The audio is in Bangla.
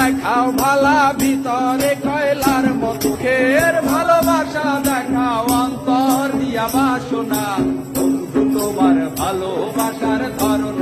দেখাও ভালা ভিতরে কয়লার মতো খের ভালোবাসা দেখাও অন্তর দিয়া বাসনা বন্ধু তোমার ভালোবাসার ধরন